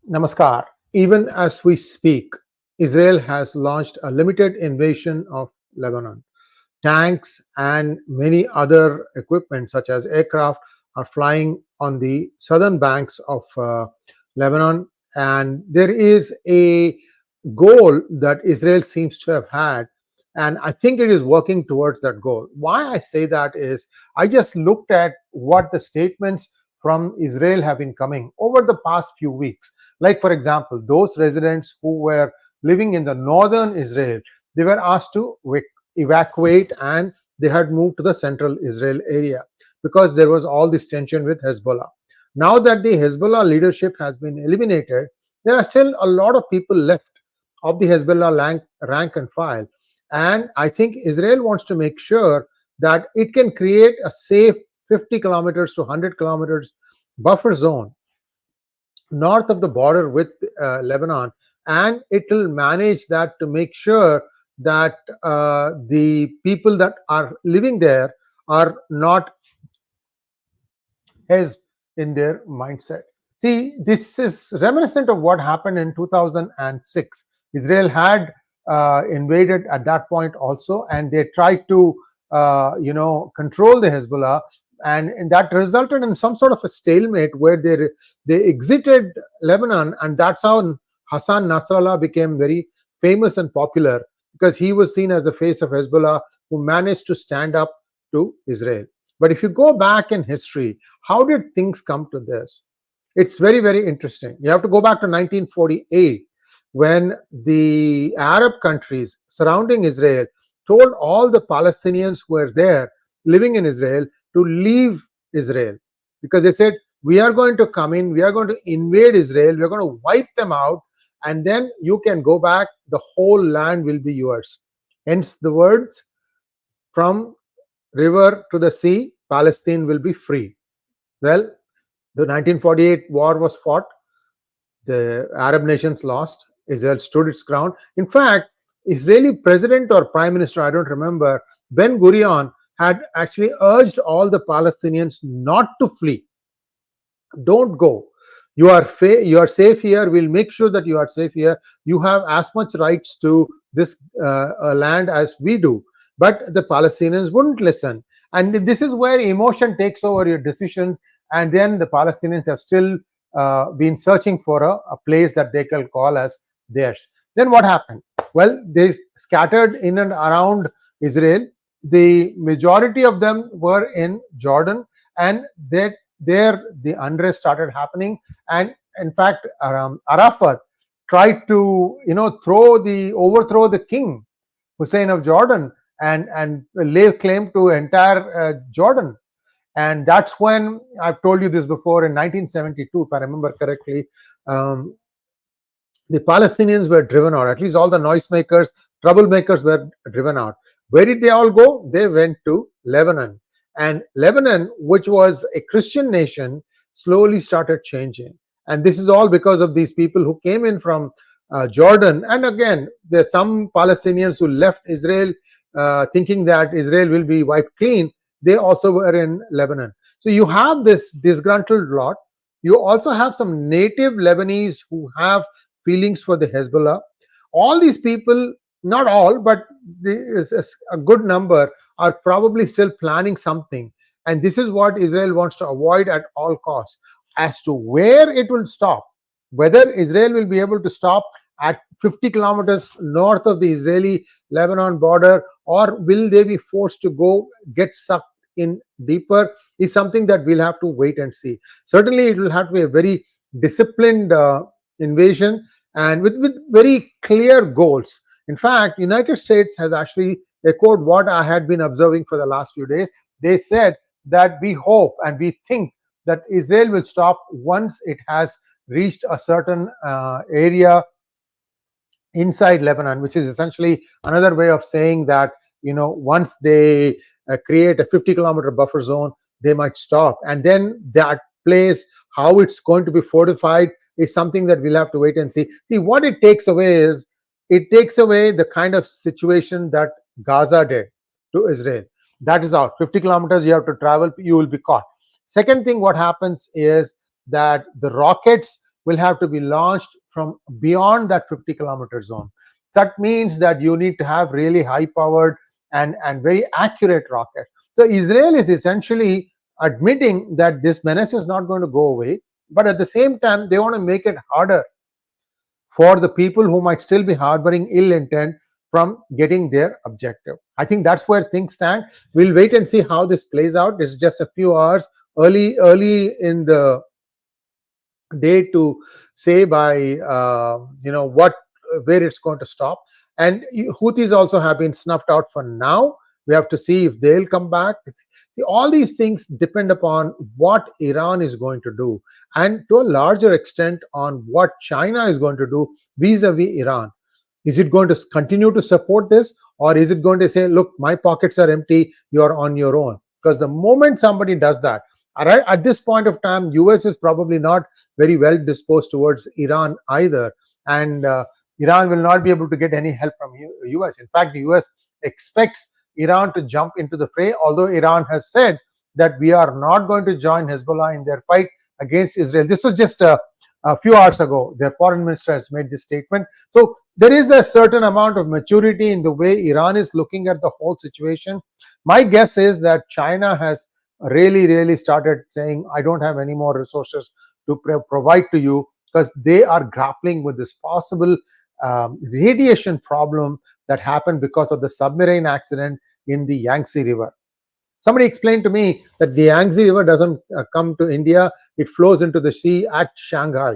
Namaskar. Even as we speak, Israel has launched a limited invasion of Lebanon. Tanks and many other equipment, such as aircraft, are flying on the southern banks of Lebanon. And there is a goal that Israel seems to have had. And I think it is working towards that goal. Why I say that is I just looked at what the statements from Israel have been coming over the past few weeks. Like, for example, those residents who were living in the northern Israel, they were asked to evacuate, and they had moved to the central Israel area because there was all this tension with Hezbollah. Now that the Hezbollah leadership has been eliminated, there are still a lot of people left of the Hezbollah rank and file. And I think Israel wants to make sure that it can create a safe 50 kilometers to 100 kilometers buffer zone north of the border with Lebanon, and it will manage that to make sure that the people that are living there are not as in their mindset. See, this is reminiscent of what happened in 2006. Israel had invaded at that point also, and they tried to, control the Hezbollah, and that resulted in some sort of a stalemate where they exited Lebanon, and that's how Hassan Nasrallah became very famous and popular because he was seen as the face of Hezbollah who managed to stand up to Israel. But if you go back in history, how did things come to this? It's very, very interesting. You have to go back to 1948 when the Arab countries surrounding Israel told all the Palestinians who were there living in Israel to leave Israel because they said, we are going to come in, we are going to invade Israel, we are going to wipe them out, and then you can go back, the whole land will be yours. Hence the words, from river to the sea, Palestine will be free. Well, the 1948 war was fought. The Arab nations lost. Israel stood its ground. In fact, Israeli president or prime minister, I don't remember, Ben Gurion had actually urged all the Palestinians not to flee. Don't go. You are safe here. We'll make sure that you are safe here. You have as much rights to this land as we do. But the Palestinians wouldn't listen. And this is where emotion takes over your decisions. And then the Palestinians have still been searching for a place that they can call as theirs. Then what happened? Well, they scattered in and around Israel. The majority of them were in Jordan, and there the unrest started happening. And in fact, Arafat tried to overthrow the king Hussein of Jordan and lay claim to entire Jordan. And that's when, I've told you this before, in 1972, if I remember correctly, the Palestinians were driven out. At least all the noisemakers, troublemakers were driven out. Where did they all go? They went to Lebanon. And Lebanon, which was a Christian nation, slowly started changing. And this is all because of these people who came in from Jordan. And again, there's some Palestinians who left Israel thinking that Israel will be wiped clean. They also were in Lebanon. So you have this disgruntled lot. You also have some native Lebanese who have feelings for the Hezbollah. All these people, not all, but a good number, are probably still planning something. And this is what Israel wants to avoid at all costs. As to where it will stop, whether Israel will be able to stop at 50 kilometers north of the Israeli-Lebanon border, or will they be forced to go get sucked in deeper, is something that we'll have to wait and see. Certainly, it will have to be a very disciplined invasion and with very clear goals. In fact, United States has actually echoed what I had been observing for the last few days. They said that we hope and we think that Israel will stop once it has reached a certain area inside Lebanon, which is essentially another way of saying that, once they create a 50-kilometer buffer zone, they might stop. And then that place, how it's going to be fortified, is something that we'll have to wait and see. See, what it takes away is, it takes away the kind of situation that Gaza did to Israel. That is out. 50 kilometers you have to travel, you will be caught. Second thing, what happens is that the rockets will have to be launched from beyond that 50-kilometer zone. That means that you need to have really high powered and very accurate rocket. So Israel is essentially admitting that this menace is not going to go away, but at the same time, they want to make it harder for the people who might still be harboring ill intent from getting their objective. I think that's where things stand. We'll wait and see how this plays out. This is just a few hours early in the day to say by what where it's going to stop. And Houthis also have been snuffed out for now. We have to see if they'll come back. See, all these things depend upon what Iran is going to do, and to a larger extent on what China is going to do vis-a-vis Iran. Is it going to continue to support this, or is it going to say, look, my pockets are empty, you're on your own? Because the moment somebody does that, all right, at this point of time, US is probably not very well disposed towards Iran either, and Iran will not be able to get any help from US. In fact, the US expects Iran to jump into the fray, although Iran has said that we are not going to join Hezbollah in their fight against Israel. This was just a few hours ago. Their foreign minister has made this statement. So there is a certain amount of maturity in the way Iran is looking at the whole situation. My guess is that China has really started saying, I don't have any more resources to provide to you, because they are grappling with this possible radiation problem that happened because of the submarine accident in the Yangtze River. Somebody explained to me that the Yangtze River doesn't come to India, it flows into the sea at Shanghai.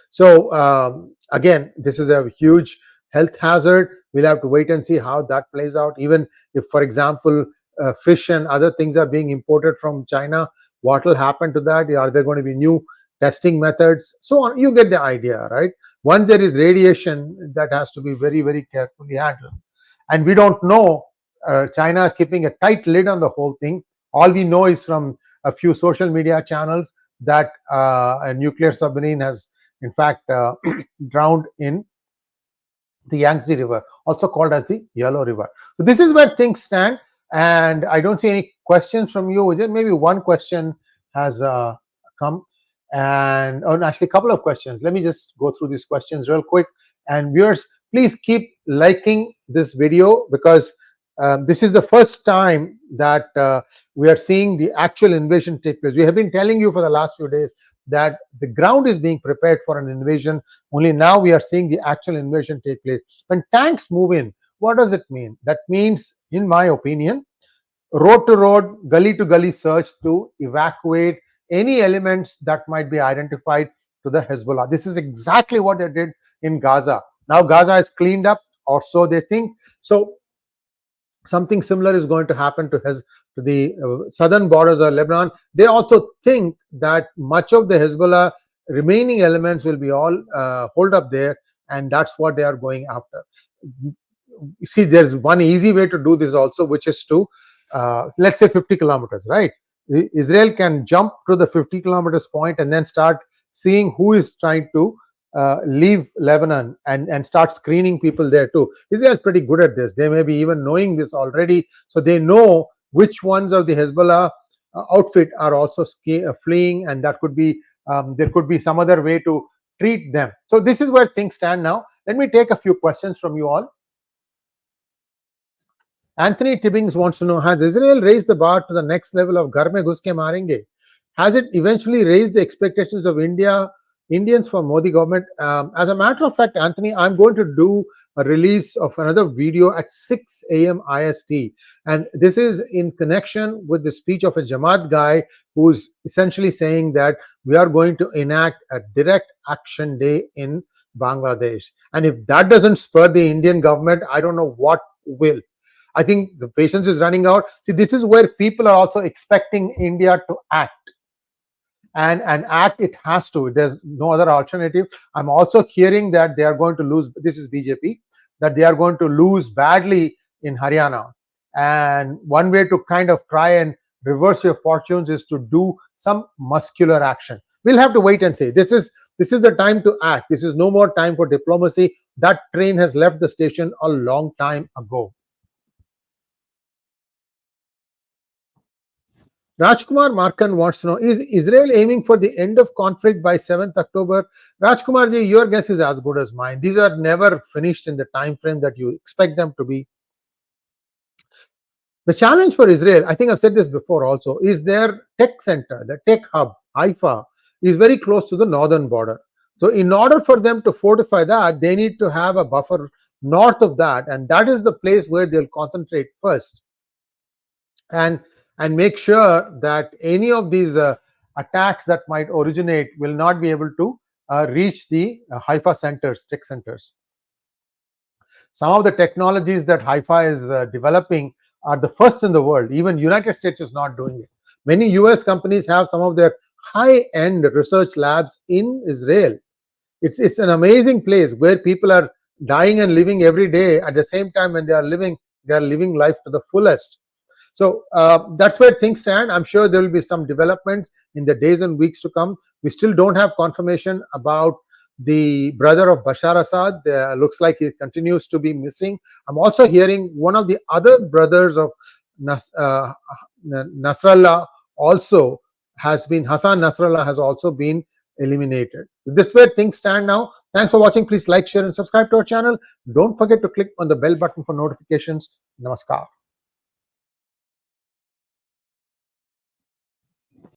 So again, this is a huge health hazard. We'll have to wait and see how that plays out. Even if, for example, fish and other things are being imported from China, what will happen to that? Are there going to be new testing methods? So on. You get the idea, right? Once there is radiation, that has to be very carefully handled. And we don't know. China is keeping a tight lid on the whole thing. All we know is from a few social media channels that a nuclear submarine has, in fact, drowned in the Yangtze River, also called as the Yellow River. So this is where things stand, and I don't see any questions from you. Maybe one question has come, and actually a couple of questions. Let me just go through these questions real quick. And viewers, please keep liking this video, because this is the first time that we are seeing the actual invasion take place. We have been telling you for the last few days that the ground is being prepared for an invasion. Only now we are seeing the actual invasion take place. When tanks move in, what does it mean? That means, in my opinion, road to road, gully to gully search to evacuate any elements that might be identified to the Hezbollah. This is exactly what they did in Gaza. Now Gaza is cleaned up, or so they think. So something similar is going to happen to the southern borders of Lebanon. They also think that much of the Hezbollah remaining elements will be all holed up there, and that's what they are going after. You see, there's one easy way to do this also, which is to, let's say 50 kilometers, right? Israel can jump to the 50 kilometers point and then start seeing who is trying to leave Lebanon, and start screening people there too. Israel is pretty good at this. They may be even knowing this already, so they know which ones of the Hezbollah outfit are also fleeing, and that could be there could be some other way to treat them. So this is where things stand now. Let me take a few questions from you all. Anthony Tibbings wants to know, has Israel raised the bar to the next level of Ghar mein ghus ke marenge? Has it eventually raised the expectations of Indians for Modi government? As a matter of fact, Anthony, I'm going to do a release of another video at 6 a.m. IST. And this is in connection with the speech of a Jamaat guy who's essentially saying that we are going to enact a direct action day in Bangladesh. And if that doesn't spur the Indian government, I don't know what will. I think the patience is running out. See, this is where people are also expecting India to act. And act it has to. There's no other alternative. I'm also hearing that they are going to lose, this is BJP, that they are going to lose badly in Haryana. And one way to kind of try and reverse your fortunes is to do some muscular action. We'll have to wait and see. This is the time to act. This is no more time for diplomacy. That train has left the station a long time ago. Rajkumar Markan wants to know, is Israel aiming for the end of conflict by 7th October? Rajkumar ji, your guess is as good as mine. These are never finished in the time frame that you expect them to be. The challenge for Israel, I think I've said this before also, is their tech center, the tech hub, Haifa, is very close to the northern border. So in order for them to fortify that, they need to have a buffer north of that, and that is the place where they'll concentrate first. And make sure that any of these attacks that might originate will not be able to reach the Haifa centers, tech centers. Some of the technologies that Haifa is developing are the first in the world. Even United States is not doing it. Many US companies have some of their high-end research labs in Israel. It's an amazing place where people are dying and living every day at the same time when they are living life to the fullest. So that's where things stand. I'm sure there will be some developments in the days and weeks to come. We still don't have confirmation about the brother of Bashar Assad. Looks like he continues to be missing. I'm also hearing one of the other brothers of Nasrallah also has been, Hassan Nasrallah has also been eliminated. So this is where things stand now. Thanks for watching. Please like, share and subscribe to our channel. Don't forget to click on the bell button for notifications. Namaskar.